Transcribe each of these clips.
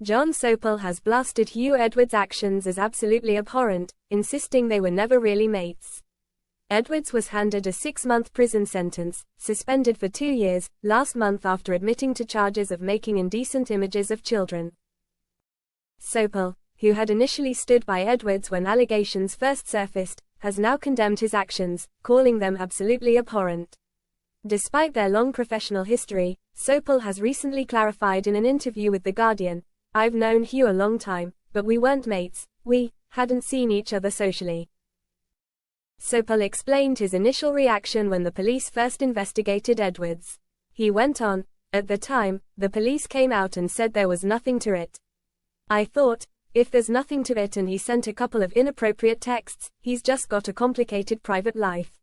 Jon Sopel has blasted Huw Edwards' actions as absolutely abhorrent, insisting they were never really mates. Edwards was handed a 6-month prison sentence, suspended for 2 years, last month after admitting to charges of making indecent images of children. Sopel, who had initially stood by Edwards when allegations first surfaced, has now condemned his actions, calling them absolutely abhorrent. Despite their long professional history, Sopel has recently clarified in an interview with The Guardian, "I've known Huw a long time, but we weren't mates, we hadn't seen each other socially." Sopel explained his initial reaction when the police first investigated Edwards. He went on, "At the time, the police came out and said there was nothing to it. I thought, if there's nothing to it and he sent a couple of inappropriate texts, he's just got a complicated private life."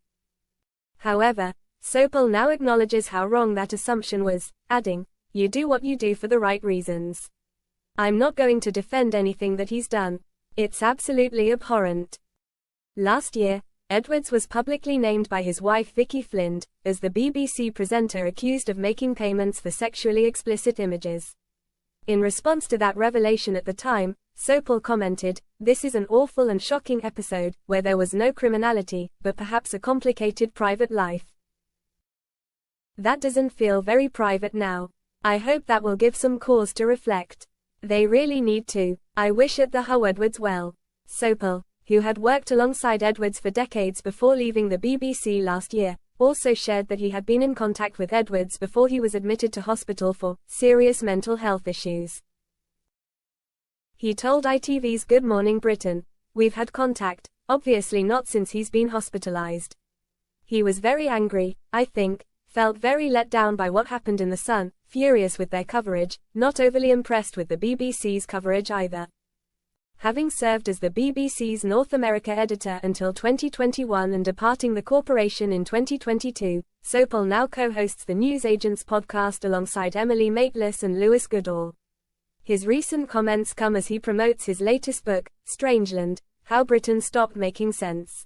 However, Sopel now acknowledges how wrong that assumption was, adding, "You do what you do for the right reasons. I'm not going to defend anything that he's done. It's absolutely abhorrent." Last year, Edwards was publicly named by his wife Vicky Flynn as the BBC presenter accused of making payments for sexually explicit images. In response to that revelation at the time, Sopel commented, "This is an awful and shocking episode, where there was no criminality, but perhaps a complicated private life. That doesn't feel very private now. I hope that will give some cause to reflect. They really need to. I wish the Huw Edwards well." Sopel, who had worked alongside Edwards for decades before leaving the BBC last year, also shared that he had been in contact with Edwards before he was admitted to hospital for serious mental health issues. He told ITV's Good Morning Britain, "We've had contact, obviously not since he's been hospitalized. He was very angry, I think, felt very let down by what happened in The Sun, furious with their coverage, not overly impressed with the BBC's coverage either." Having served as the BBC's North America editor until 2021 and departing the corporation in 2022, Sopel now co-hosts the Newsagents podcast alongside Emily Maitlis and Lewis Goodall. His recent comments come as he promotes his latest book, Strangeland: How Britain Stopped Making Sense.